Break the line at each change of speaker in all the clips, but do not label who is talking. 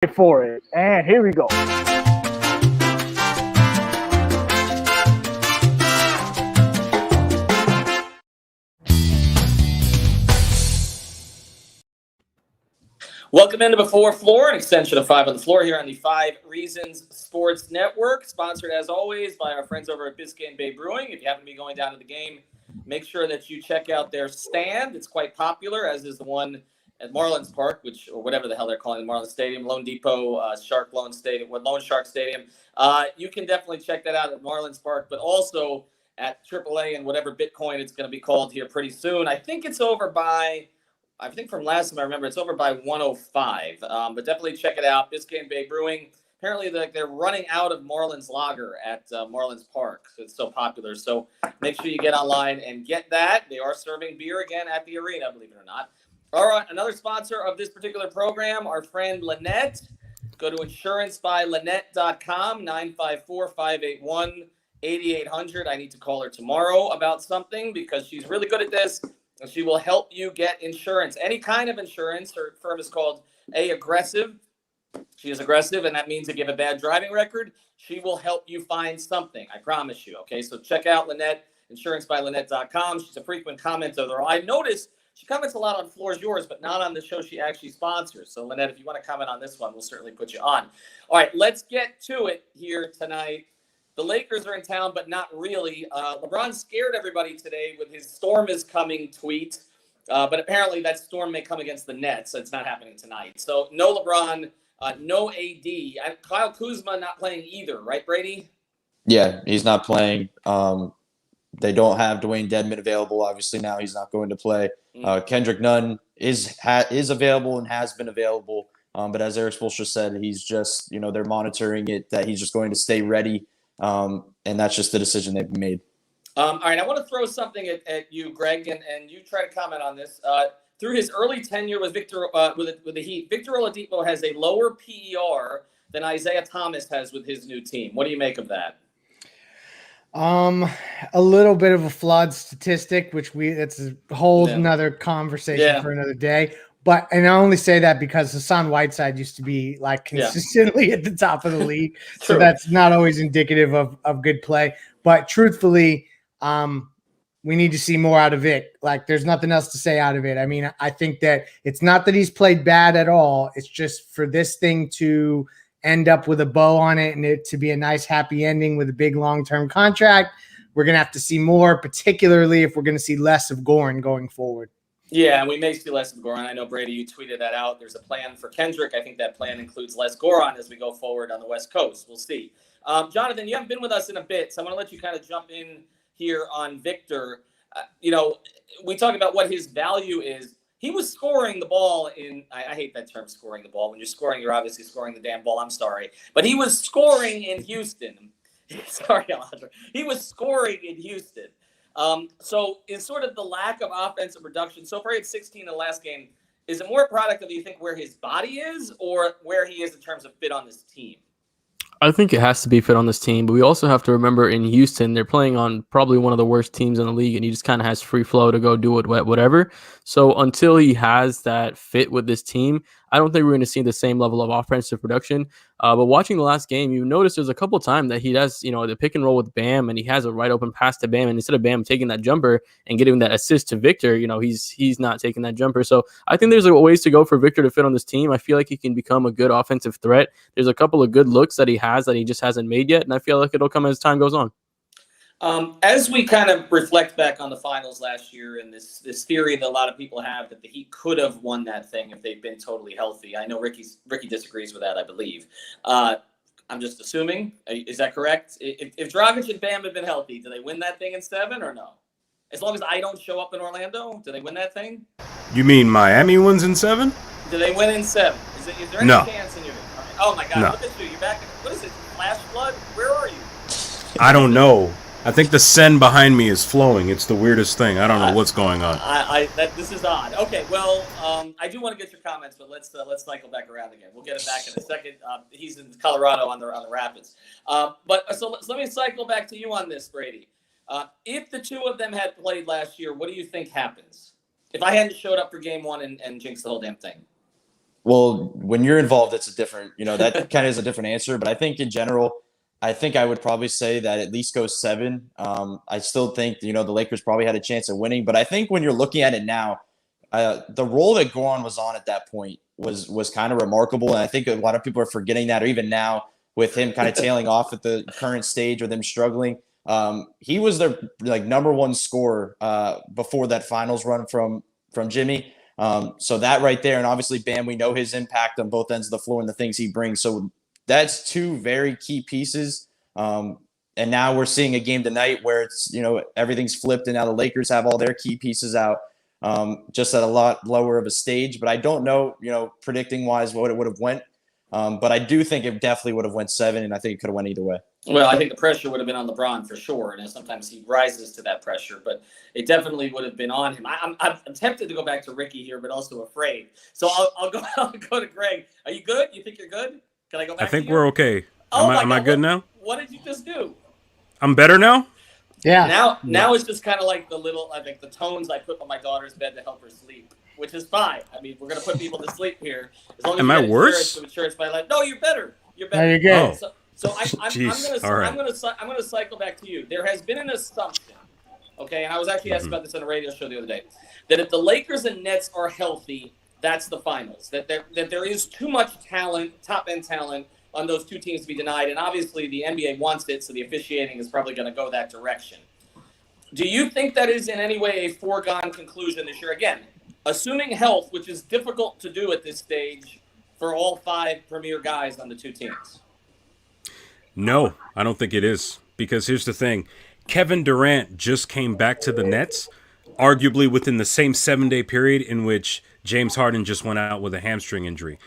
for it. And here we go.
Welcome into Before Floor, an extension of 5 on the Floor here on the 5 Reasons Sports Network, sponsored as always by our friends over at Biscayne Bay Brewing. If you happen to be going down to the game, make sure that you check out their stand. It's quite popular, as is the one at Marlins Park, or whatever the hell they're calling the Marlins Stadium, Lone Depot, Lone Shark Stadium. You can definitely check that out at Marlins Park, but also at AAA and whatever Bitcoin it's going to be called here pretty soon. I think from last time I remember, it's over by 105. But definitely check it out. Biscayne Bay Brewing. Apparently, they're running out of Marlins Lager at Marlins Park. So it's so popular. So make sure you get online and get that. They are serving beer again at the arena, believe it or not. All right, another sponsor of this particular program, our friend Lynette. Go to insurancebylynette.com, 954-581-8800. I need to call her tomorrow about something because she's really good at this. And she will help you get insurance, any kind of insurance. Her firm is called Aggressive. She is aggressive, and that means if you have a bad driving record, she will help you find something. I promise you. Okay, so check out Lynette, insurancebylynette.com. She's a frequent commenter. I noticed she comments a lot on Floor's Yours, but not on the show she actually sponsors. So, Lynette, if you want to comment on this one, we'll certainly put you on. All right, let's get to it here tonight. The Lakers are in town, but not really. LeBron scared everybody today with his storm is coming tweet. But apparently that storm may come against the Nets. So it's not happening tonight. So no LeBron, no AD. Kyle Kuzma not playing either, right, Brady?
Yeah, he's not playing. They don't have Dwayne Dedmon available. Obviously, now he's not going to play. Kendrick Nunn is available and has been available. But as Eric Spoelstra said, he's just, they're monitoring it, that he's just going to stay ready. And that's just the decision they've made.
All right, I want to throw something at you, Greg, and you try to comment on this. Through his early tenure with with the Heat, Victor Oladipo has a lower PER than Isaiah Thomas has with his new team. What do you make of that?
A little bit of a flawed statistic, that's a whole another conversation for another day. And I only say that because Hassan Whiteside used to be like consistently at the top of the league. So that's not always indicative of good play. But truthfully, we need to see more out of it. Like, there's nothing else to say out of it. I mean, I think that it's not that he's played bad at all. It's just for this thing to end up with a bow on it and it to be a nice, happy ending with a big long-term contract. We're going to have to see more, particularly if we're going to see less of Goran going forward.
Yeah, and we may see less of Goran. I know, Brady, you tweeted that out. There's a plan for Kendrick. I think that plan includes less Goran as we go forward on the West Coast. We'll see. Jonathan, you haven't been with us in a bit, so I'm going to let you kind of jump in here on Victor. We talk about what his value is. He was scoring the ball I hate that term, scoring the ball. When you're scoring, you're obviously scoring the damn ball. I'm sorry. But he was scoring in Houston. Sorry, Alejandro. He was scoring in Houston. So is sort of the lack of offensive production, so far he had 16 in the last game, is it more a product of, you think, where his body is or where he is in terms of fit on this team?
I think it has to be fit on this team, but we also have to remember in Houston, they're playing on probably one of the worst teams in the league, and he just kind of has free flow to go do it, whatever. So until he has that fit with this team, I don't think we're going to see the same level of offensive production. But watching the last game, you notice there's a couple of times that he does, the pick and roll with Bam, and he has a right open pass to Bam, and instead of Bam taking that jumper and getting that assist to Victor, he's not taking that jumper. So I think there's ways to go for Victor to fit on this team. I feel like he can become a good offensive threat. There's a couple of good looks that he has that he just hasn't made yet, and I feel like it'll come as time goes on.
As we kind of reflect back on the finals last year and this theory that a lot of people have that the Heat could have won that thing if they'd been totally healthy. I know Ricky disagrees with that, I believe. I'm just assuming. Is that correct? If Dragic and Bam had been healthy, do they win that thing in 7 or no? As long as I don't show up in Orlando, do they win that thing?
You mean Miami wins in 7?
Do they win in 7? Is there any chance in your right? Oh my God!
No.
Look at you. You're back. What is it? Flash flood? Where are you?
I don't know. I think the Seine behind me is flowing. It's the weirdest thing. I don't know what's going on.
This is odd. Okay, well, I do want to get your comments, but let's cycle back around again. We'll get it back in a second. He's in Colorado on the Rapids. So let me cycle back to you on this, Brady. If the two of them had played last year, what do you think happens? If I hadn't showed up for game 1 and jinxed the whole damn thing.
Well, when you're involved, it's a different, that kind of is a different answer. But I think in general, I think I would probably say that at least go 7. I still think, the Lakers probably had a chance of winning. But I think when you're looking at it now, the role that Goran was on at that point was kind of remarkable. And I think a lot of people are forgetting that, or even now with him kind of tailing off at the current stage with him struggling. He was their number one scorer before that finals run from Jimmy. So that right there, and obviously Bam, we know his impact on both ends of the floor and the things he brings. So that's 2 very key pieces. And now we're seeing a game tonight where it's, everything's flipped and now the Lakers have all their key pieces out, just at a lot lower of a stage. But I don't know, predicting wise what it would have went. But I do think it definitely would have went 7, and I think it could have went either way.
Well, I think the pressure would have been on LeBron for sure, and sometimes he rises to that pressure, but it definitely would have been on him. I'm tempted to go back to Ricky here, but also afraid. So I'll go to Greg. Are you good? You think you're good? Can I go back?
I think we're okay. Am I good now?
What did you just do?
I'm better now?
Yeah.
Now it's just kind of like the tones I put on my daughter's bed to help her sleep, which is fine. I mean, we're gonna put people to sleep here. As long as
Am I worse?
No, you're better. You're better.
There you go.
Oh.
So I'm gonna cycle back to you. There has been an assumption, okay, and I was actually asked about this on a radio show the other day, that if the Lakers and Nets are healthy, that's the finals. That there is too much talent, top end talent, on those 2 teams to be denied, and obviously the NBA wants it, so the officiating is probably going to go that direction. Do you think that is in any way a foregone conclusion this year? Again, assuming health, which is difficult to do at this stage for all 5 premier guys on the 2 teams.
No, I don't think it is. Because here's the thing. Kevin Durant just came back to the Nets, arguably within the same 7-day period in which James Harden just went out with a hamstring injury.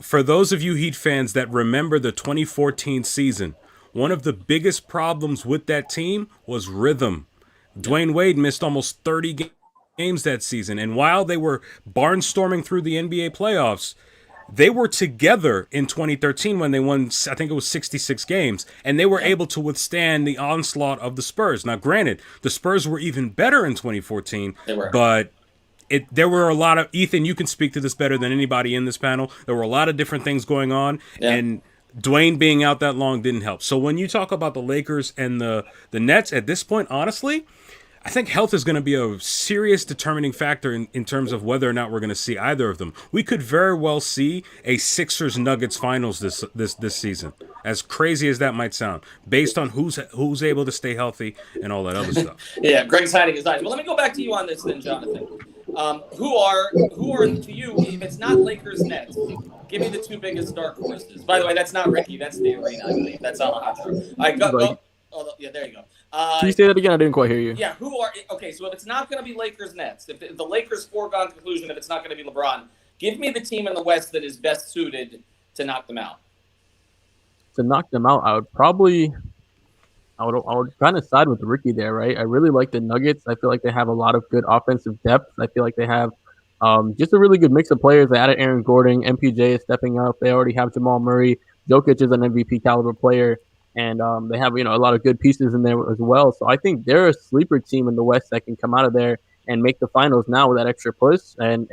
For those of you Heat fans that remember the 2014 season, one of the biggest problems with that team was rhythm. Dwayne Wade missed almost 30 games that season. And while they were barnstorming through the NBA playoffs, they were together in 2013 when they won, I think it was 66 games, and they were able to withstand the onslaught of the Spurs. Now, granted, the Spurs were even better in 2014, but there were a lot of, Ethan, you can speak to this better than anybody in this panel. There were a lot of different things going on, and Dwayne being out that long didn't help. So when you talk about the Lakers and the Nets at this point, honestly, I think health is going to be a serious determining factor in terms of whether or not we're going to see either of them. We could very well see a Sixers-Nuggets finals this season, as crazy as that might sound, based on who's able to stay healthy and all that other stuff.
Yeah, Greg's hiding his eyes. Well, let me go back to you on this then, Jonathan. Who are to you, if it's not Lakers Nets, give me the 2 biggest dark horses. By the way, that's not Ricky. That's the arena, I believe. That's Alejandro. All right, go. Oh, yeah, there you go.
Can you say that again? I didn't quite hear you.
Yeah, okay, so if it's not going to be Lakers Nets, if the Lakers foregone conclusion, if it's not going to be LeBron, give me the team in the West that is best suited to knock them out.
To knock them out, I would kind of side with Ricky there, right? I really like the Nuggets. I feel like they have a lot of good offensive depth. I feel like they have just a really good mix of players. They added Aaron Gordon. MPJ is stepping up. They already have Jamal Murray. Jokic is an MVP caliber player. And they have, a lot of good pieces in there as well. So I think they're a sleeper team in the West that can come out of there and make the finals now with that extra push. And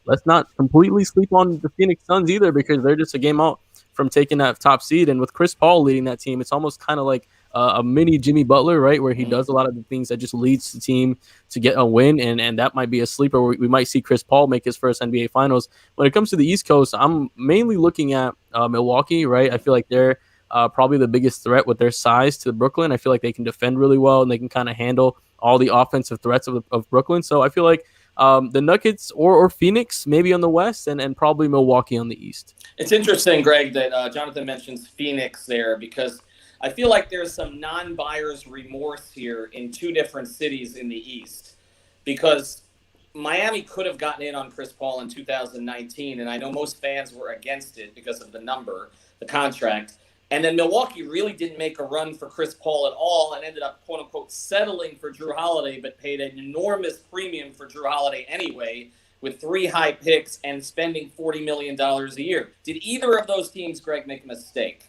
let's not completely sleep on the Phoenix Suns either, because they're just a game out from taking that top seed. And with Chris Paul leading that team, it's almost kind of like a mini Jimmy Butler, right, where he does a lot of the things that just leads the team to get a win. And that might be a sleeper where we might see Chris Paul make his first NBA Finals. When it comes to the East Coast, I'm mainly looking at Milwaukee, right? I feel like they're probably the biggest threat with their size to Brooklyn. I feel like they can defend really well and they can kind of handle all the offensive threats of Brooklyn. So I feel like the Nuggets or Phoenix maybe on the West and probably Milwaukee on the East. It's
interesting, Greg, that Jonathan mentions Phoenix there, because I feel like there's some non-buyer's remorse here in 2 different cities in the East, because Miami could have gotten in on Chris Paul in 2019, and I know most fans were against it because of the contract. And then Milwaukee really didn't make a run for Chris Paul at all and ended up, quote unquote, settling for Jrue Holiday, but paid an enormous premium for Jrue Holiday anyway, with 3 high picks and spending $40 million a year. Did either of those teams, Greg, make a mistake?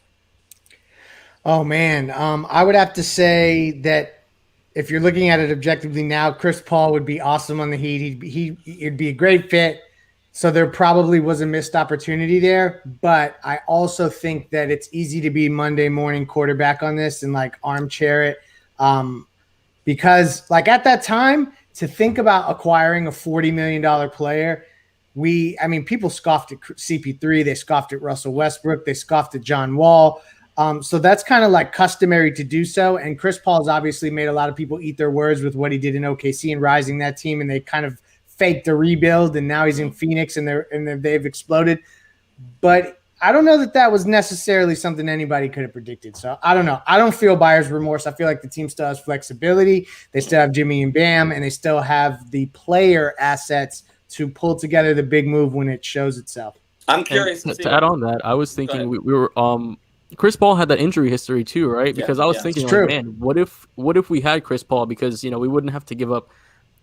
Oh, man. I would have to say that if you're looking at it objectively now, Chris Paul would be awesome on the Heat. He'd be a great fit. So there probably was a missed opportunity there, but I also think that it's easy to be Monday morning quarterback on this and like armchair it. Because like at that time to think about acquiring a $40 million player, people scoffed at CP3, they scoffed at Russell Westbrook, they scoffed at John Wall. So that's kind of like customary to do so. And Chris Paul has obviously made a lot of people eat their words with what he did in OKC and rising that team. And they kind of faked a rebuild. And now he's in Phoenix and they've exploded. But I don't know that was necessarily something anybody could have predicted. So I don't know. I don't feel buyer's remorse. I feel like the team still has flexibility. They still have Jimmy and Bam, and they still have the player assets to pull together the big move when it shows itself.
I'm curious
to add on that. I was thinking we were Chris Paul had that injury history too, right? Because I was thinking, like, man, what if we had Chris Paul? Because we wouldn't have to give up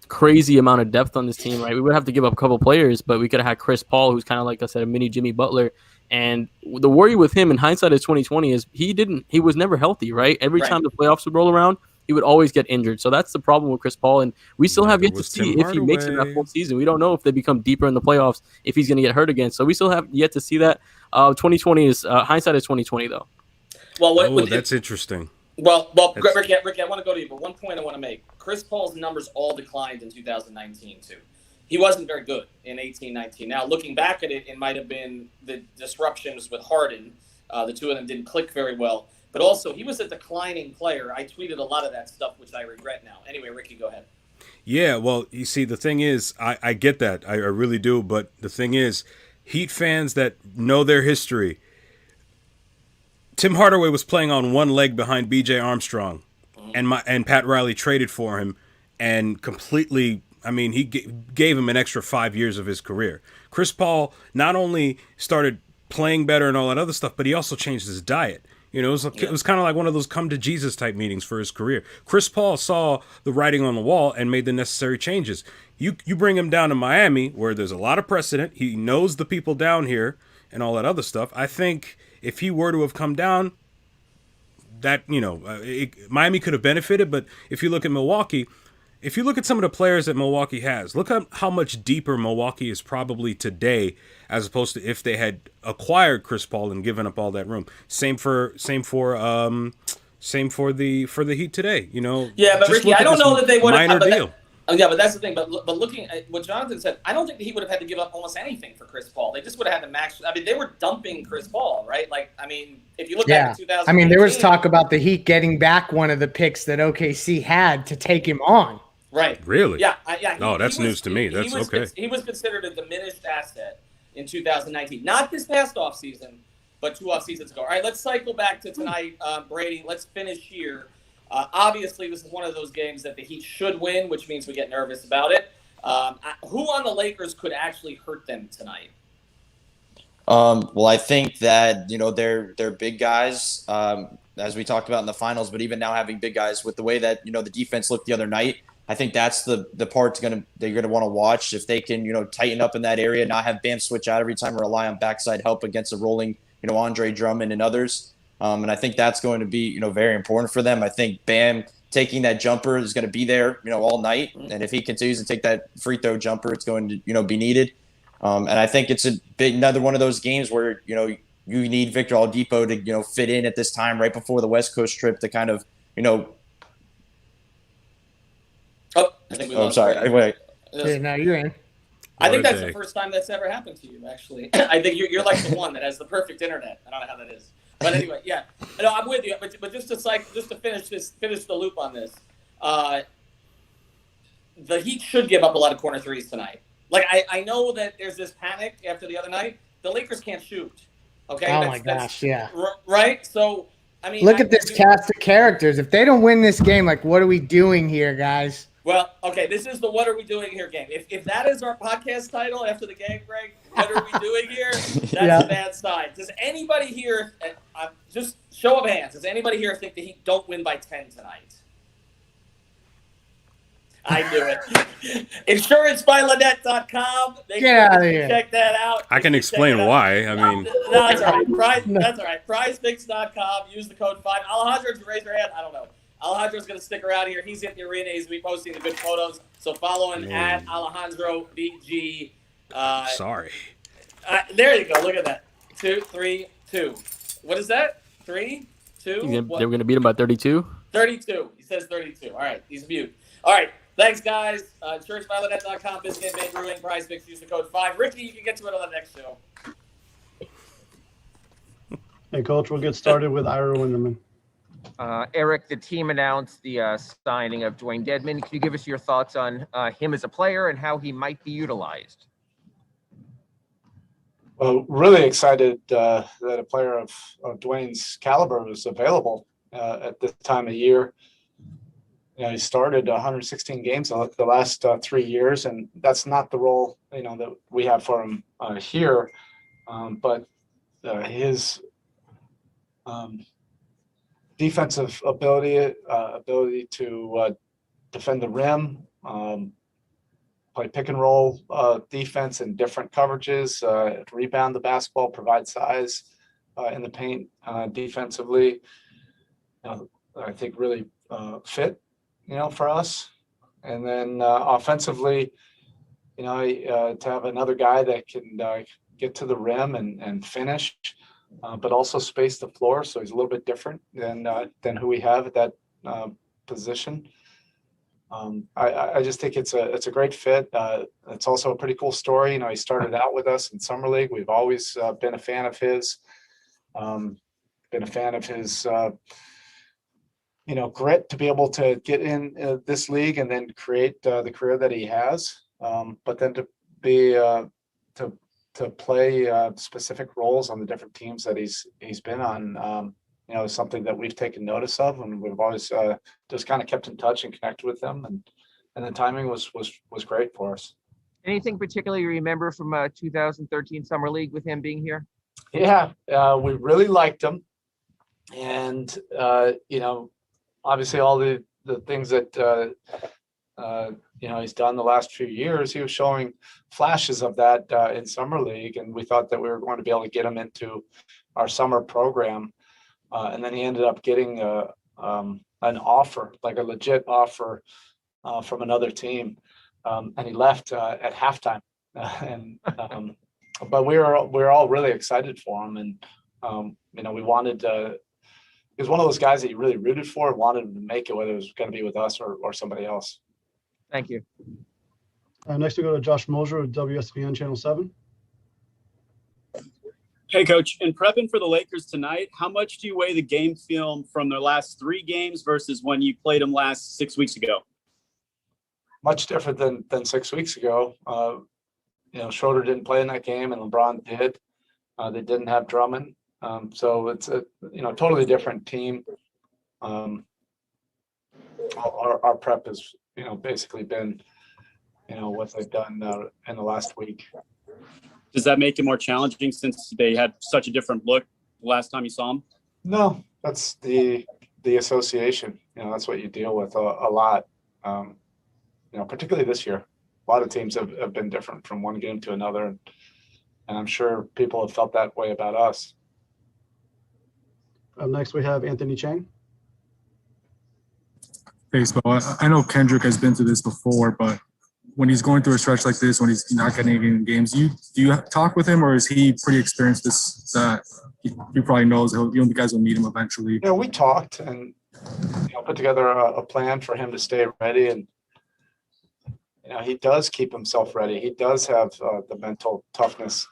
crazy amount of depth on this team, right? We would have to give up a couple players, but we could have had Chris Paul, who's kind of like I said, a mini Jimmy Butler. And the worry with him in hindsight is 2020 is he was never healthy, right? Every time the playoffs would roll around, he would always get injured. So that's the problem with Chris Paul. And we still have yet to see if he makes it that full season. We don't know if they become deeper in the playoffs, if he's going to get hurt again. So we still have yet to see that. 2020 is hindsight is 2020 though.
Well,
that's interesting.
Well, Ricky, I want to go to you, but one point I want to make. Chris Paul's numbers all declined in 2019 too. He wasn't very good in 18-19. Now, looking back at it, it might have been the disruptions with Harden. The two of them didn't click very well. But also, he was a declining player. I tweeted a lot of that stuff, which I regret now. Anyway, Ricky, go ahead.
Yeah, well, you see, the thing is, I get that. I really do. But the thing is, Heat fans that know their history, Tim Hardaway was playing on one leg behind B.J. Armstrong, and Pat Riley traded for him and completely – he gave him an extra 5 years of his career. Chris Paul not only started playing better and all that other stuff, but he also changed his diet. It was kind of like one of those come to Jesus type meetings for his career. Chris Paul saw the writing on the wall and made the necessary changes. You bring him down to Miami, where there's a lot of precedent. He knows the people down here and all that other stuff. I think if he were to have come down, that Miami could have benefited. But if you look at Milwaukee. If you look at some of the players that Milwaukee has, look at how much deeper Milwaukee is probably today as opposed to if they had acquired Chris Paul and given up all that room. Same for the Heat today.
Yeah, but Ricky, I don't know that they would have.
Minor deal.
But that's the thing. But looking at what Jonathan said, I don't think the Heat would have had to give up almost anything for Chris Paul. They just would have had to max. They were dumping Chris Paul, right? If you look back at 2019.
There was talk about the Heat getting back one of the picks that OKC had to take him on.
Right.
Really?
Yeah.
That's news to me. That's okay.
He was considered a diminished asset in 2019. Not this past offseason, but 2 off seasons ago. All right, let's cycle back to tonight, Brady. Let's finish here. Obviously, this is one of those games that the Heat should win, which means we get nervous about it. Who on the Lakers could actually hurt them tonight?
Well, I think that, they're big guys, as we talked about in the finals, but even now having big guys with the way that, the defense looked the other night, I think that's the part they're going to want to watch. If they can, tighten up in that area, not have Bam switch out every time or rely on backside help against a rolling, Andre Drummond and others. And I think that's going to be, very important for them. I think Bam taking that jumper is going to be there, all night. And if he continues to take that free throw jumper, it's going to, be needed. And I think it's another one of those games where, you need Victor Oladipo to, fit in at this time right before the West Coast trip to kind of, I'm sorry. Wait.
Yeah, now you're in.
I think that's the first time that's ever happened to you, actually. I think you're like the one that has the perfect internet. I don't know how that is. But anyway, yeah. No, I'm with you. But just to finish the loop on this, the Heat should give up a lot of corner threes tonight. I know that there's this panic after the other night. The Lakers can't shoot. Okay.
Oh my gosh, yeah.
Right. So
look at this cast of characters. If they don't win this game, what are we doing here, guys?
Well, okay, this is the "What Are We Doing Here" game. If that is our podcast title after the game, Greg, what are we doing here? That's a bad sign. Does anybody here, just show of hands, does anybody here think the Heat don't win by 10 tonight? I knew it. InsuranceByLynette.com.
Get out of here.
Check that out.
I can explain why.
No, that's all right. That's all right. PrizePicks.com. Use the code 5. Alejandro, did you raise your hand? I don't know. Alejandro's going to stick around here. He's in the arena. He's going to be posting the good photos. So follow him at Alejandro BG.
Sorry.
There you go. Look at that. 2, 3, 2. What is that? 3, 2.
They were going to beat him by 32.
32. He says 32. All right. He's mute. All right. Thanks, guys. ChurchVioletNet.com, Biscayne Bay Brewing, Prize Picks, use the code 5. Ricky, you can get to it on the next show.
Hey, Coach, we'll get started with Ira Winderman.
Eric, the team announced the signing of Dwayne Dedmon. Can you give us your thoughts on him as a player and how he might be utilized?
Well, really excited that a player of Dwayne's caliber was available at this time of year. He started 116 games the last 3 years, and that's not the role that we have for him here. But his defensive ability to defend the rim, play pick and roll defense in different coverages, rebound the basketball, provide size in the paint defensively. I think really fit, for us. And then offensively, to have another guy that can get to the rim and finish, but also space the floor. So he's a little bit different than who we have at that position. I just think it's a great fit. It's also a pretty cool story. He started out with us in Summer League. We've always been a fan of his. Been a fan of his, grit to be able to get in this league and then create the career that he has. But then to be to play specific roles on the different teams that he's been on. Is something that we've taken notice of, and we've always just kind of kept in touch and connected with them, and the timing was great for us.
Anything particularly you remember from 2013 Summer League with him being here?
Yeah, we really liked him, and obviously all the things that he's done the last few years, he was showing flashes of that in Summer League, and we thought that we were going to be able to get him into our summer program. And then he ended up getting an offer, like a legit offer from another team, and he left at halftime. But we were all really excited for him, and we wanted. He was one of those guys that you really rooted for and wanted him to make it, whether it was going to be with us or somebody else.
Thank you.
Next we go to Josh Moser with WSBN Channel 7.
Hey, Coach, in prepping for the Lakers tonight, how much do you weigh the game film from their last 3 games versus when you played them last 6 weeks ago?
Much different than 6 weeks ago. Schroeder didn't play in that game, and LeBron did. They didn't have Drummond, so it's a totally different team. Our prep has basically been what they've done in the last week.
Does that make it more challenging since they had such a different look the last time you saw them?
No, that's the association. That's what you deal with a lot. Particularly this year, a lot of teams have been different from one game to another, and I'm sure people have felt that way about us.
Next, we have Anthony Chang.
Thanks, Bo. I know Kendrick has been through this before, but when he's going through a stretch like this, when he's not getting in games, do you talk with him, or is he pretty experienced? That he probably knows the guys will need him eventually.
Yeah, we talked and put together a plan for him to stay ready, and he does keep himself ready. He does have the mental toughness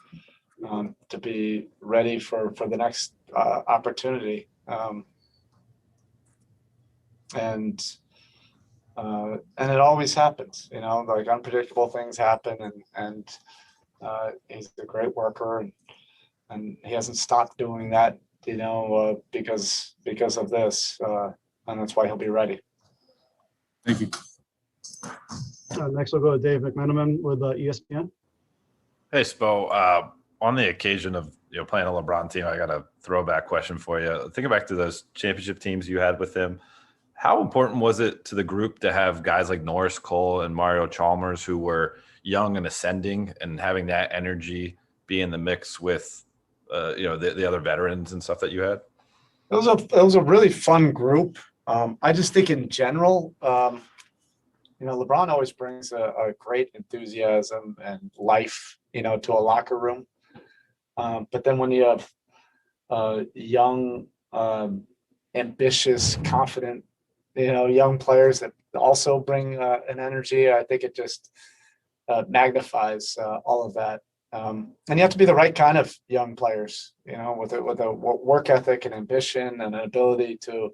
to be ready for the next opportunity, and it always happens, like unpredictable things happen, and he's a great worker, and he hasn't stopped doing that, because of this, and that's why he'll be ready.
Thank you.
Next we'll go to Dave McMenamin with ESPN.
Hey, Spo. On the occasion of playing a LeBron team, I got a throwback question for you. Thinking back to those championship teams you had with him, how important was it to the group to have guys like Norris Cole and Mario Chalmers who were young and ascending, and having that energy be in the mix with the other veterans and stuff that you had?
It was a really fun group. I just think in general, LeBron always brings a great enthusiasm and life to a locker room. But then when you have young, ambitious, confident, young players that also bring an energy, I think it just magnifies all of that. And you have to be the right kind of young players, with a work ethic and ambition and an ability to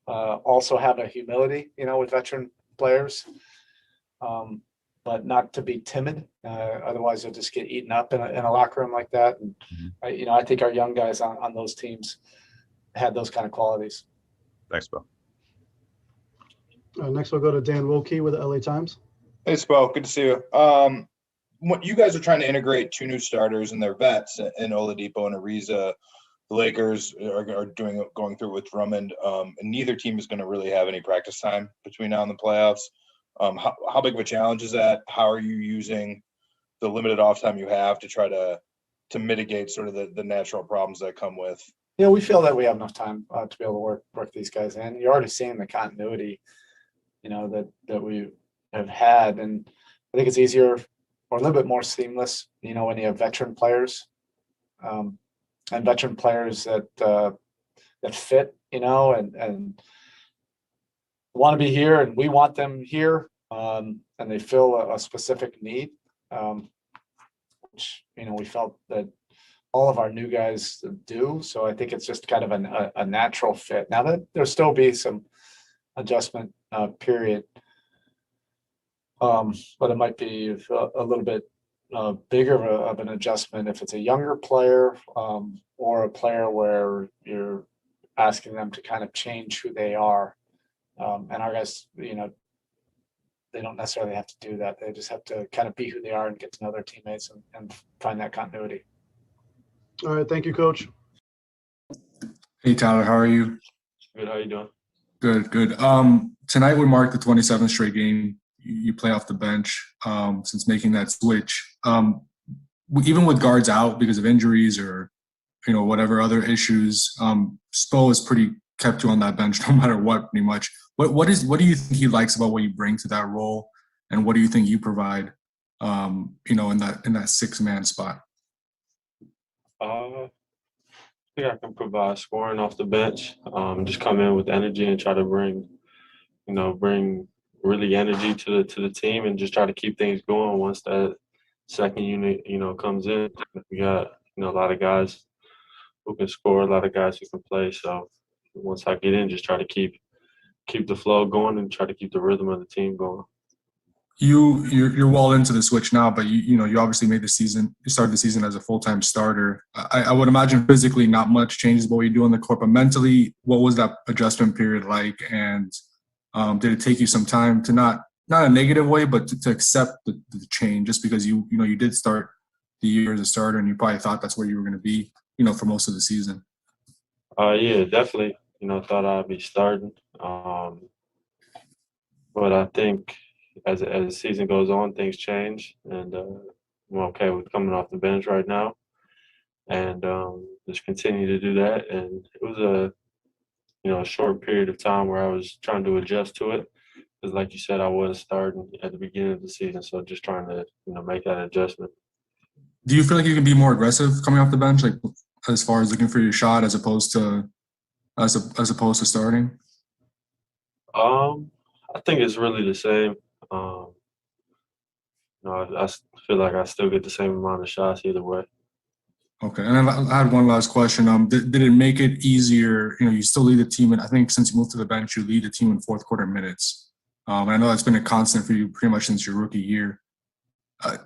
also have a humility, with veteran players, but not to be timid. Otherwise, you'll just get eaten up in a locker room like that. And I think our young guys on those teams had those kind of qualities.
Thanks, Bill.
Next, we'll go to Dan Wilkie with the LA Times.
Hey, Spo, good to see you. What you guys are trying to integrate two new starters and their vets in Oladipo and Ariza. The Lakers are going through with Drummond, and neither team is going to really have any practice time between now and the playoffs. How big of a challenge is that? How are you using the limited off time you have to try to mitigate sort of the natural problems that come with?
We feel that we have enough time to be able to work these guys in. You're already seeing the continuity, that we have had, and I think it's easier or a little bit more seamless, when you have veteran players, and veteran players that fit, and want to be here, and we want them here, and they fill a specific need, which we felt that all of our new guys do. So I think it's just kind of a natural fit. Now that there'll still be some adjustment period, but it might be a little bit bigger of an adjustment if it's a younger player, or a player where you're asking them to kind of change who they are. And our guys, they don't necessarily have to do that. They just have to kind of be who they are and get to know their teammates and find that continuity.
All right. Thank you, Coach.
Hey, Tyler. How are you?
Good. How you doing?
Good. Tonight would mark the 27th straight game you play off the bench since making that switch. Even with guards out because of injuries or, whatever other issues, Spo has pretty kept you on that bench no matter what, pretty much. What do you think he likes about what you bring to that role, and what do you think you provide, in that 6-man spot?
I think I can provide scoring off the bench. Just come in with energy and try to bring really energy to the team, and just try to keep things going once that second unit, comes in. We got, a lot of guys who can score, a lot of guys who can play. So once I get in, just try to keep the flow going and try to keep the rhythm of the team going.
You're well into the switch now, but you obviously you started the season as a full-time starter. I would imagine physically not much changes about what you do on the court, but mentally, what was that adjustment period like? And did it take you some time to not a negative way, but to accept the change, just because you did start the year as a starter and you probably thought that's where you were going to be, for most of the season?
Yeah, definitely. Thought I'd be starting. But I think as the season goes on, things change, and I'm okay with coming off the bench right now, and just continue to do that. And it was a short period of time where I was trying to adjust to it, because like you said, I was starting at the beginning of the season, so just trying to make that adjustment.
Do you feel like you can be more aggressive coming off the bench, like as far as looking for your shot as opposed to starting?
I think it's really the same. I feel like I still get the same amount of shots either way.
Okay, and I had one last question. Did it make it easier? You still lead the team, and I think since you moved to the bench, you lead the team in fourth quarter minutes. And I know that's been a constant for you pretty much since your rookie year.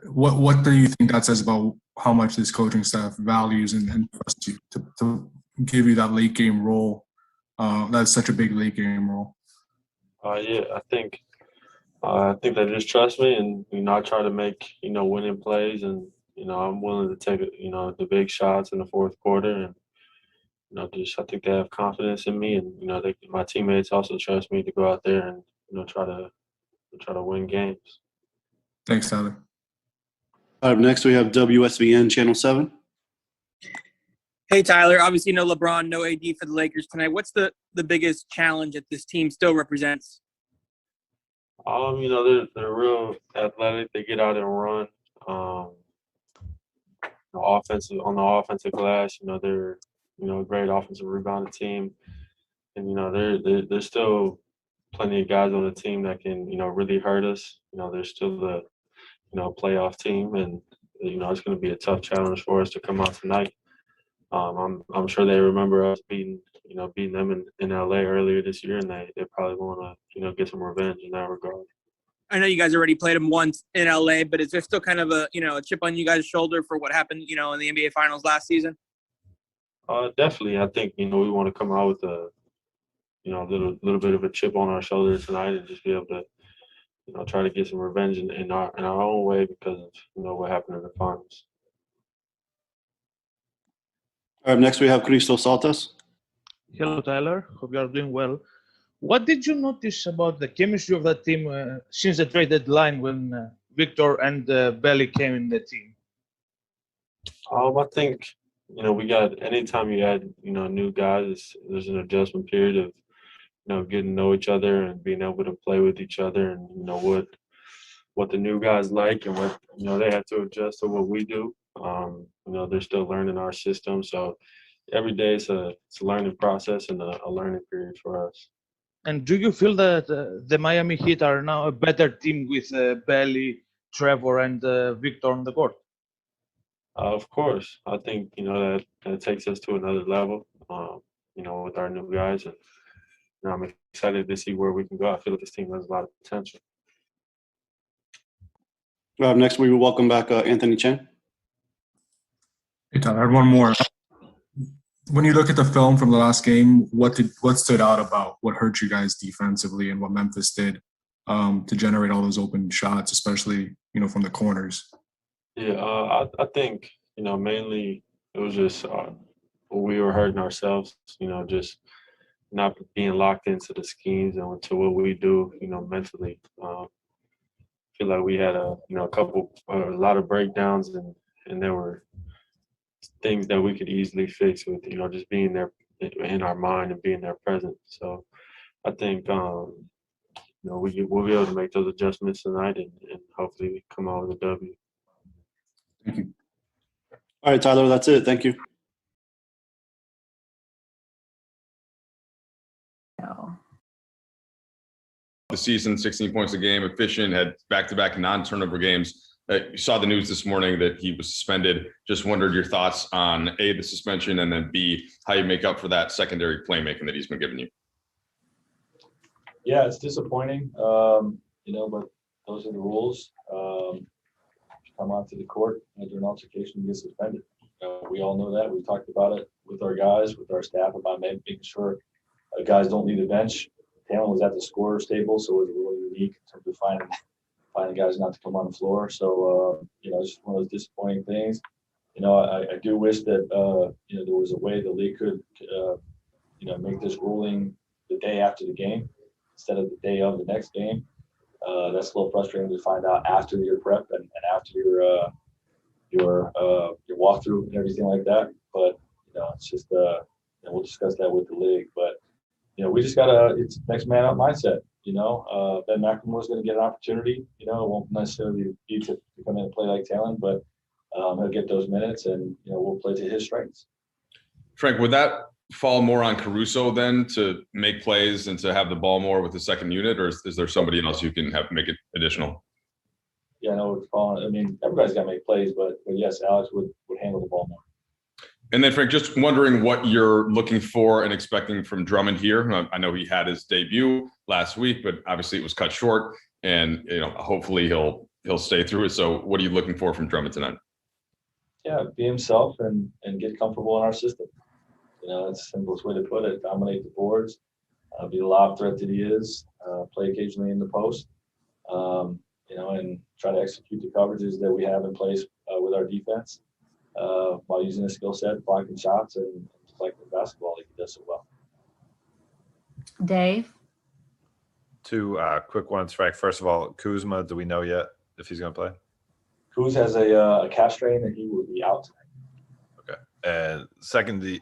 What do you think that says about how much this coaching staff values and trusts you to give you that late game role? That's such a big late game role.
Yeah, I think they just trust me, and I try to make winning plays, and I'm willing to take the big shots in the fourth quarter, and I think they have confidence in me, and my teammates also trust me to go out there and try to win games.
Thanks, Tyler.
Up next, we have WSVN Channel 7.
Hey, Tyler. Obviously, no LeBron, no AD for the Lakers tonight. What's the biggest challenge that this team still represents?
They're real athletic. They get out and run. on the offensive glass. They're a great offensive rebounding team, and there's still plenty of guys on the team that can really hurt us. They're still the playoff team, and it's going to be a tough challenge for us to come out tonight. I'm sure they remember us beating them in LA earlier this year, and they probably want to get some revenge in that regard.
I know you guys already played them once in LA, but is there still kind of a chip on you guys' shoulder for what happened in the NBA Finals last season?
Definitely. I think we want to come out with a little bit of a chip on our shoulder tonight and just be able to try to get some revenge in our own way because of what happened in the finals.
All right, next we have Christos Saltas.
Hello, Tyler. Hope you are doing well. What did you notice about the chemistry of that team since the trade deadline when Victor and Belly came in the team?
I think we got anytime you add new guys, there's an adjustment period of getting to know each other and being able to play with each other, and what the new guys like and what they have to adjust to what we do. They're still learning our system, so every day it's a learning process and a learning period for us.
And do you feel that the Miami Heat are now a better team with Belly, Trevor, and Victor on the court?
Of course, I think that takes us to another level. With our new guys, and I'm excited to see where we can go. I feel like this team has a lot of potential.
Next, we will welcome back Anthony Chen.
Hey, Tyler, I had one more. When you look at the film from the last game, what stood out about what hurt you guys defensively and what Memphis did to generate all those open shots, especially from the corners?
Yeah, I think mainly it was just we were hurting ourselves. Just not being locked into the schemes and to what we do. Mentally. I feel like we had a lot of breakdowns and there were things that we could easily fix with just being there in our mind and being there present. So I think we'll be able to make those adjustments tonight and hopefully come out with a W.
Thank you. All right, Tyler, that's it. Thank you.
The season, 16 points a game, efficient, had back-to-back non-turnover games. You saw the news this morning that he was suspended. Just wondered your thoughts on A, the suspension, and then B, how you make up for that secondary playmaking that he's been giving you.
Yeah, it's disappointing, but those are the rules. Come onto the court and do an altercation and get suspended. We all know that. We've talked about it with our guys, with our staff, about making sure guys don't leave the bench. Talon was at the scorer's table, so it was really unique in terms of finding guys not to come on the floor. So, it's just one of those disappointing things. I do wish that, there was a way the league could, make this ruling the day after the game instead of the day of the next game. That's a little frustrating to find out after your prep and after your walkthrough and everything like that. But, it's just, we'll discuss that with the league. But, we just it's next man up mindset. Ben McLemore's going to get an opportunity. It won't necessarily be to come in and play like Talon, but he'll get those minutes and, we'll play to his strengths.
Frank, would that fall more on Caruso then to make plays and to have the ball more with the second unit, or is there somebody else who can make it additional?
Yeah, I know it's falling. I mean, everybody's got to make plays, but yes, Alex would handle the ball more.
And then, Frank, just wondering what you're looking for and expecting from Drummond here. I know he had his debut last week, but obviously it was cut short, and hopefully he'll stay through it. So, what are you looking for from Drummond tonight?
Yeah, be himself and get comfortable in our system. That's the simplest way to put it. Dominate the boards, be the lob threat that he is, play occasionally in the post, and try to execute the coverages that we have in place with our defense. While using his skill set, blocking shots, and playing basketball like he does so well.
Dave?
Two quick ones, Frank. First of all, Kuzma, do we know yet if he's going to play?
Kuz has a calf strain and he will be out tonight.
Okay. And secondly,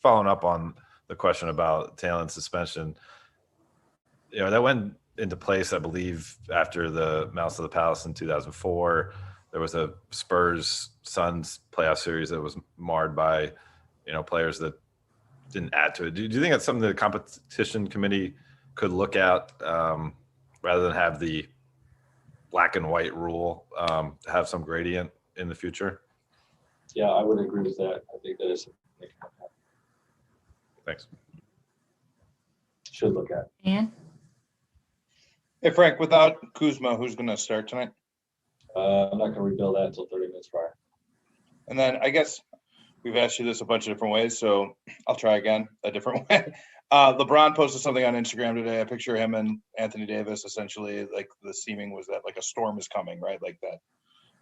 following up on the question about Talon's suspension, that went into place, I believe, after the Mouse of the Palace in 2004. there was a Spurs Suns playoff series that was marred by, players that didn't add to it. Do you think that's something that the competition committee could look at rather than have the black and white rule, have some gradient in the future?
Yeah, I would agree with that. I think that is something they can look at.
Thanks.
Should look at.
And
Hey, Frank, without Kuzma, who's going to start tonight?
I'm not going to rebuild that until 30 minutes prior.
And then I guess we've asked you this a bunch of different ways, so I'll try again a different way. LeBron posted something on Instagram today. A picture of him and Anthony Davis, essentially, like the seeming was that like a storm is coming, right? Like that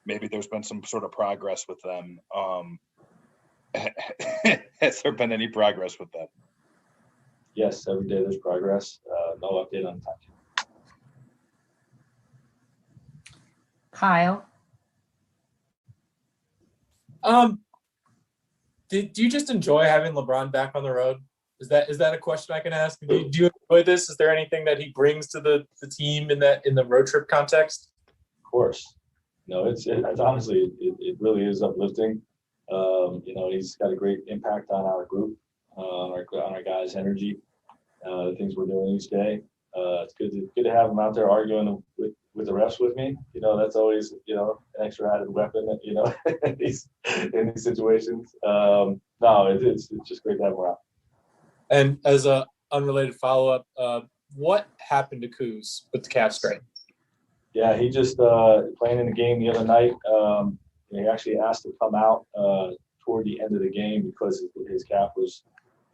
maybe there's been some sort of progress with them. Has there been any progress with them?
Yes, every day there's progress. No update on time.
Kyle.
Do you just enjoy having LeBron back on the road? Is that a question I can ask? Do you enjoy this? Is there anything that he brings to the team in the road trip context?
Of course. No, it's honestly it really is uplifting. He's got a great impact on our group, on our guys' energy, the things we're doing each day. It's good to have him out there arguing with the refs with me. That's always an extra added weapon. In these situations. No, it's just great to have him around.
And as a unrelated follow-up, what happened to Kuz with the calf strain?
Yeah, he just playing in the game the other night. He actually asked to come out toward the end of the game because his calf was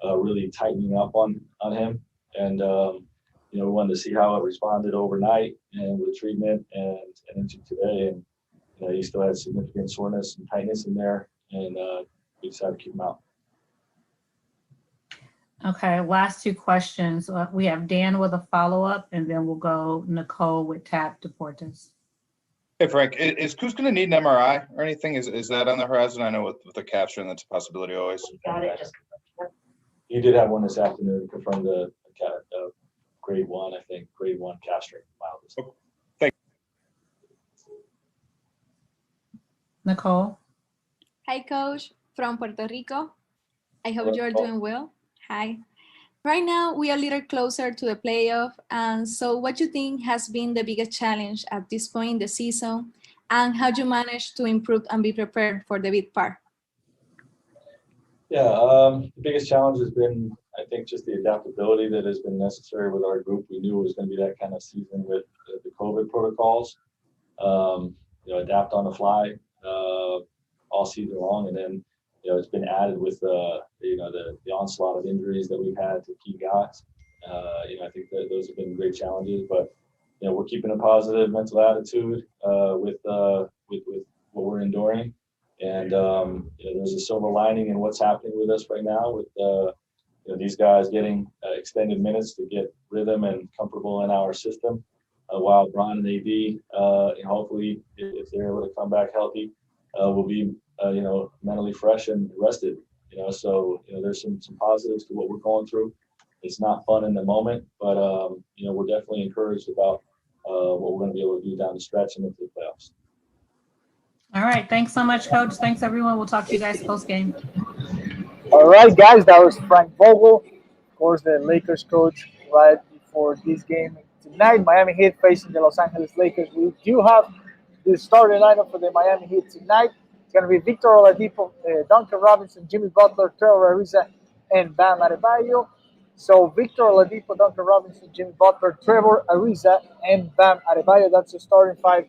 really tightening up on him, and we wanted to see how it responded overnight and with treatment and into today. And he still had significant soreness and tightness in there, and we decided to keep him out.
Okay, last two questions. We have Dan with a follow-up, and then we'll go Nicole with Tap Deportes.
Hey, Frank, is Kuz going to need an MRI or anything? Is that on the horizon? I know with the calf strain, that's a possibility always.
Got it.
He did have one this afternoon, confirmed the grade 1, I think, grade 1 calf strain. Mild.
Thank
you.
Nicole.
Hi, Coach, from Puerto Rico. I hope you're doing well. Hi. Right now, we are a little closer to the playoff. And so what do you think has been the biggest challenge at this point in the season? And how do you manage to improve and be prepared for the big part?
Yeah, the biggest challenge has been, I think, just the adaptability that has been necessary with our group. We knew it was going to be that kind of season with the COVID protocols. Adapt on the fly all season long. And then it's been added with the onslaught of injuries that we've had to key guys. I think that those have been great challenges, but we're keeping a positive mental attitude with what we're enduring, and there's a silver lining in what's happening with us right now with these guys getting extended minutes to get rhythm and comfortable in our system, while Bron and AD, hopefully if they're able to come back healthy, will be mentally fresh and rested. So there's some positives to what we're going through. It's not fun in the moment, but we're definitely encouraged about what we're going to be able to do down the stretch and into the playoffs.
All right. Thanks so much, Coach. Thanks, everyone. We'll talk to you guys post-game.
All right, guys. That was Frank Vogel, of course, the Lakers coach, right before this game tonight. Miami Heat facing the Los Angeles Lakers. We do have the starting lineup for the Miami Heat tonight. It's going to be Victor Oladipo, Duncan Robinson, Jimmy Butler, Trevor Ariza, and Bam Adebayo. So Victor Oladipo, Duncan Robinson, Jimmy Butler, Trevor Ariza, and Bam Adebayo. That's the starting five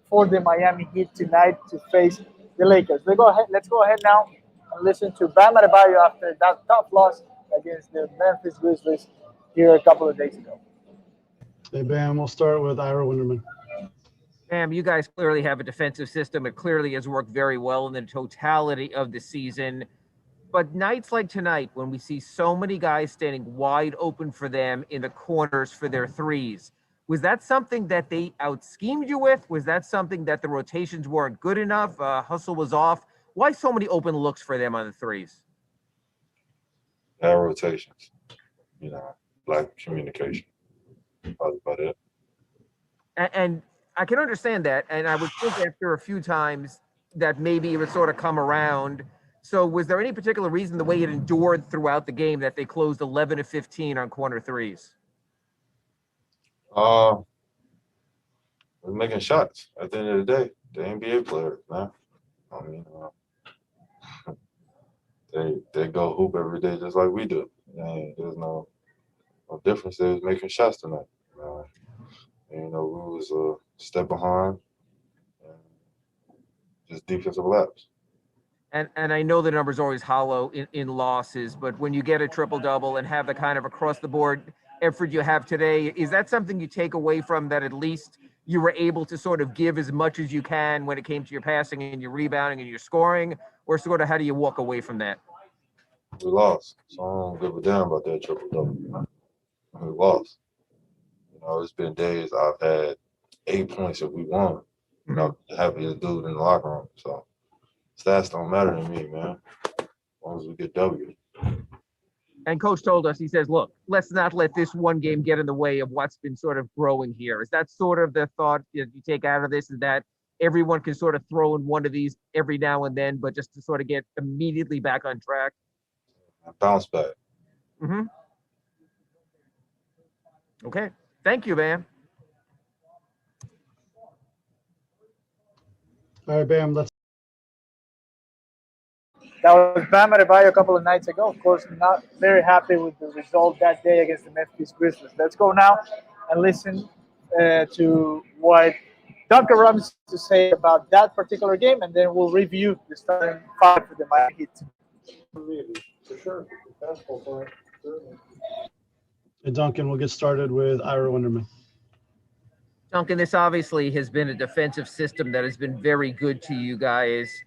for the Miami Heat tonight to face the Lakers. Let's go ahead now and listen to Bam Adebayo after that tough loss against the Memphis Grizzlies here a couple of days ago.
Hey, Bam, we'll start with Ira Winderman.
Bam, you guys clearly have a defensive system. It clearly has worked very well in the totality of the season. But nights like tonight, when we see so many guys standing wide open for them in the corners for their threes, was that something that they out-schemed you with? Was that something that the rotations weren't good enough? Hustle was off? Why so many open looks for them on the threes?
Rotations, lack of communication. Probably about it.
And I can understand that, and I would think after a few times that maybe it would sort of come around. So was there any particular reason the way it endured throughout the game that they closed 11 of 15 on corner threes?
We're making shots at the end of the day. The NBA players, man. I mean, they go hoop every day just like we do. And there's no difference. They was making shots tonight. And, we was a step behind, and just defensive laps.
And I know the number's always hollow in losses, but when you get a triple-double and have the kind of across-the-board effort you have today, is that something you take away from that at least you were able to sort of give as much as you can when it came to your passing and your rebounding and your scoring, or sort of how do you walk away from that?
We lost, so I don't give a damn about that triple-double. We lost. It's been days I've had 8 points if we won. Happy as dude in the locker room. So stats don't matter to me, man. As long as we get W.
And coach told us, he says, look, let's not let this one game get in the way of what's been sort of growing here. Is that sort of the thought that you take out of this, is that everyone can sort of throw in one of these every now and then, but just to sort of get immediately back on track?
Bounce back.
Mm-hmm. Okay. Thank you, man.
All right, Bam, let's.
That was Bam Adebayo a couple of nights ago. Of course, not very happy with the result that day against the Memphis Grizzlies. Let's go now and listen to what Duncan Robinson has to say about that particular game, and then we'll review the starting five for the Miami Heat.
For sure. Basketball player.
Hey, Duncan, we'll get started with Ira Winderman.
Duncan, this obviously has been a defensive system that has been very good to you guys.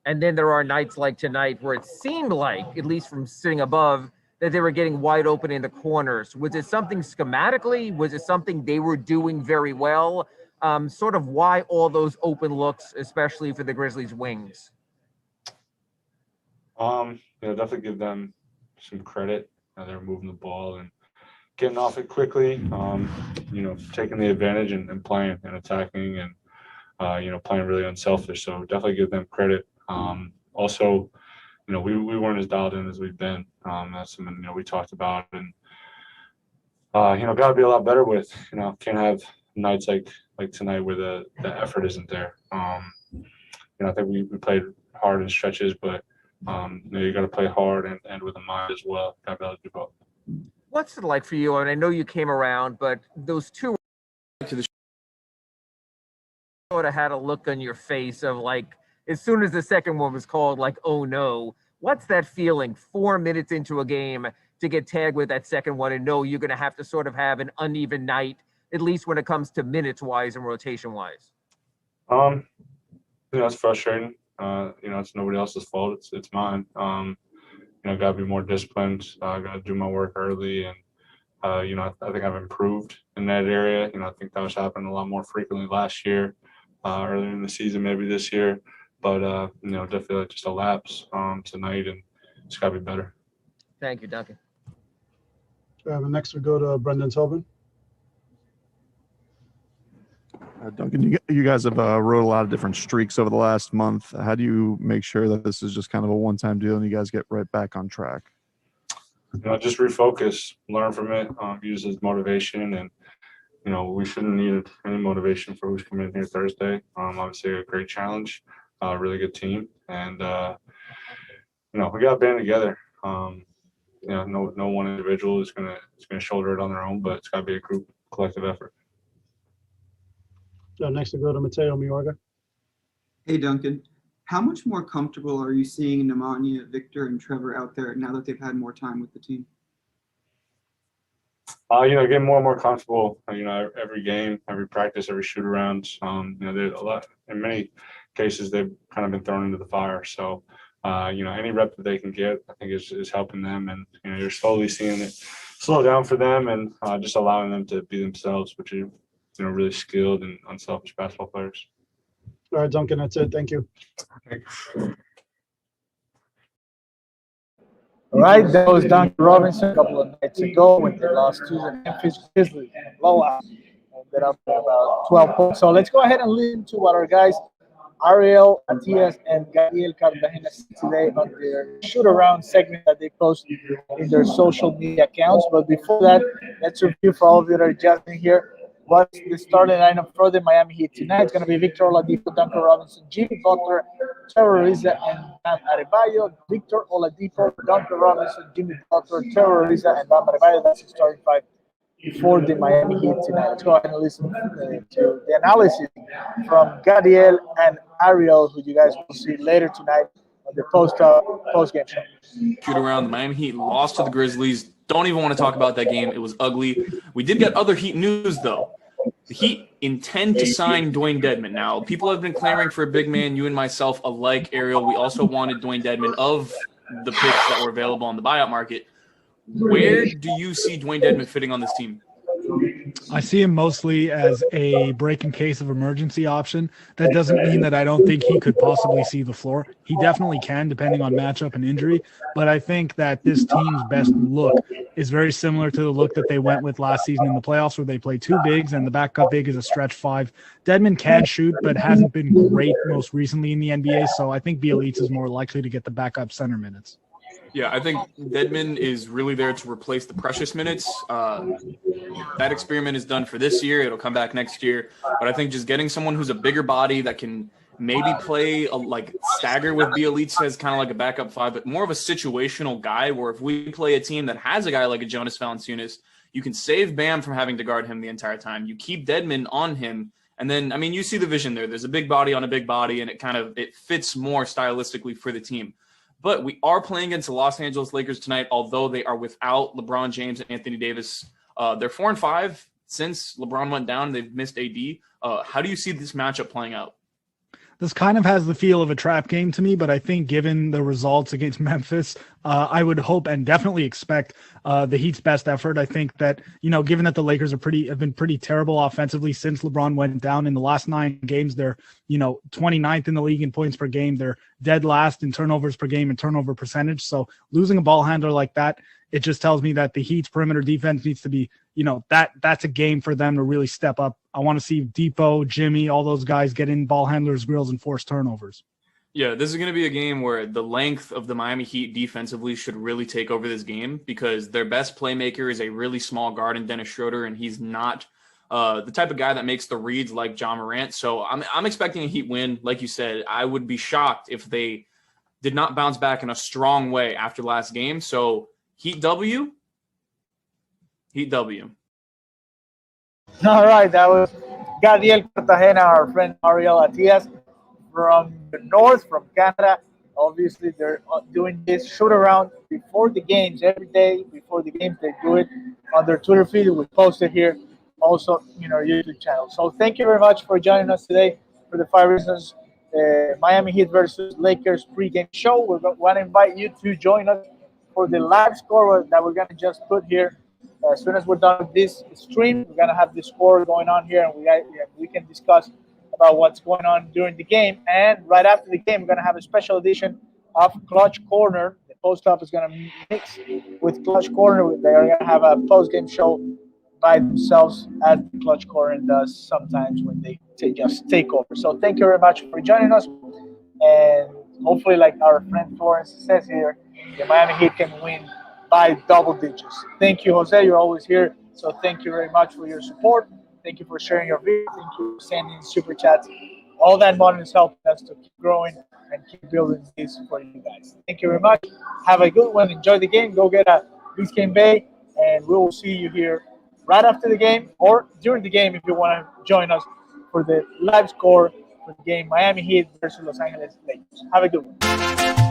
And then there are nights like tonight where it seemed like, at least from sitting above, that they were getting wide open in the corners. Was it something schematically? Was it something they were doing very well? Sort of why all those open looks, especially for the Grizzlies wings?
Definitely give them some credit. They're moving the ball and getting off it quickly, taking the advantage and playing and attacking and, playing really unselfish. So definitely give them credit. Also, we weren't as dialed in as we've been. That's something, we talked about and, got to be a lot better with, can't have nights like tonight where the effort isn't there. I think we played hard in stretches, but, you got to play hard and with a mind as well. Got to be able to do both.
What's it like for you? And I know you came around, but those two sort of had a look on your face of like, as soon as the second one was called, like, oh no. What's that feeling 4 minutes into a game to get tagged with that second one and know you're going to have to sort of have an uneven night, at least when it comes to minutes wise and rotation wise?
It's frustrating. It's nobody else's fault. It's mine. Got to be more disciplined. Got to do my work early, and I think I've improved in that area. I think that was happening a lot more frequently last year, earlier in the season, maybe this year. But definitely just a lapse tonight, and it's got to be better.
Thank you, Duncan.
And next we go to Brendan Tobin.
Duncan, you guys have rode a lot of different streaks over the last month. How do you make sure that this is just kind of a one-time deal and you guys get right back on track?
Just refocus, learn from it, use it as motivation, and we shouldn't need any motivation for who's coming in here Thursday. Obviously a great challenge, really good team, and we got to band together. No one individual is gonna shoulder it on their own, but it's got to be a group, collective effort.
Next we go to Mateo Miorga.
Hey, Duncan. How much more comfortable are you seeing Nemanja, Victor, and Trevor out there now that they've had more time with the team?
Getting more and more comfortable, every game, every practice, every shoot around. There's a lot, in many cases, they've kind of been thrown into the fire. So, any rep that they can get, I think is helping them. And, you're slowly seeing it slow down for them and just allowing them to be themselves, which is, really skilled and unselfish basketball players.
All right, Duncan, that's it. Thank you.
All right, that was Duncan Robinson a couple of nights ago when they lost to the Memphis Grizzlies in a blowout. And ended up with about 12 points. So let's go ahead and listen to what our guys Ariel, Matias, and Gabriel Cartagena said today on their shoot around segment that they post in their social media accounts. But before that, let's review for all of you that are just in here. What's the starting lineup for the Miami Heat tonight? It's going to be Victor Oladipo, Duncan Robinson, Jimmy Butler, Trevor Ariza, and Bam Adebayo. Victor Oladipo, Duncan Robinson, Jimmy Butler, Trevor Ariza, and Bam Adebayo. That's the starting five for the Miami Heat tonight. Let's go ahead and listen to the analysis from Gadiel and Ariel, who you guys will see later tonight on the post-game show.
Shoot around. The Miami Heat lost to the Grizzlies. Don't even want to talk about that game. It was ugly. We did get other Heat news, though. The Heat intend to sign Dwayne Dedmon. Now, people have been clamoring for a big man, you and myself alike, Ariel. We also wanted Dwayne Dedmon of the picks that were available on the buyout market. Where do you see Dwayne Dedmon fitting on this team?
I see him mostly as a break in case of emergency option. That doesn't mean that I don't think he could possibly see the floor. He definitely can, depending on matchup and injury. But I think that this team's best look is very similar to the look that they went with last season in the playoffs, where they played two bigs and the backup big is a stretch five. Dedmon can shoot, but hasn't been great most recently in the NBA. So I think Bielitsa is more likely to get the backup center minutes.
Yeah, I think Dedmon is really there to replace the precious minutes. That experiment is done for this year. It'll come back next year. But I think just getting someone who's a bigger body that can maybe play like stagger with Bielitsa as kind of like a backup five, but more of a situational guy where if we play a team that has a guy like a Jonas Valanciunas, you can save Bam from having to guard him the entire time. You keep Dedmon on him. And then, I mean, you see the vision there. There's a big body on a big body, and it fits more stylistically for the team. But we are playing against the Los Angeles Lakers tonight, although they are without LeBron James and Anthony Davis. They're 4-5 since LeBron went down. They've missed AD. How do you see this matchup playing out?
This kind of has the feel of a trap game to me, but I think given the results against Memphis, I would hope and definitely expect the Heat's best effort. I think that, given that the Lakers have been pretty terrible offensively since LeBron went down in the last 9 games, they're, 29th in the league in points per game. They're dead last in turnovers per game and turnover percentage. So losing a ball handler like that, it just tells me that the Heat's perimeter defense needs to be, that's a game for them to really step up. I want to see Depot, Jimmy, all those guys get in ball handlers' grills and force turnovers.
Yeah, this is going to be a game where the length of the Miami Heat defensively should really take over this game because their best playmaker is a really small guard in Dennis Schroeder, and he's not the type of guy that makes the reads like John Morant. So I'm expecting a Heat win. Like you said, I would be shocked if they did not bounce back in a strong way after last game. So Heat W. Heat W.
All right, that was Gadiel Cartagena, our friend Ariel Matias from the north, from Canada. Obviously, they're doing this shoot around before the games. Every day before the games, they do it on their Twitter feed. We post it here also in our YouTube channel. So thank you very much for joining us today for the 5 Reasons Miami Heat versus Lakers pregame show. We want to invite you to join us for the live score that we're going to just put here. As soon as we're done with this stream, we're going to have the score going on here, and we can discuss about what's going on during the game. And right after the game, we're going to have a special edition of Clutch Corner. The Post Up is going to mix with Clutch Corner. They're going to have a post-game show by themselves, as the Clutch Corner does sometimes when they just take over. So thank you very much for joining us. And hopefully, like our friend Florence says here, the Miami Heat can win by double digits. Thank you, Jose. You're always here. So thank you very much for your support. Thank you for sharing your video. Thank you for sending super chats. All that money is helping us to keep growing and keep building this for you guys. Thank you very much. Have a good one. Enjoy the game. Go get a Biscayne Bay. And we will see you here right after the game or during the game if you want to join us for the live score for the game Miami Heat versus Los Angeles Lakers. Have a good one.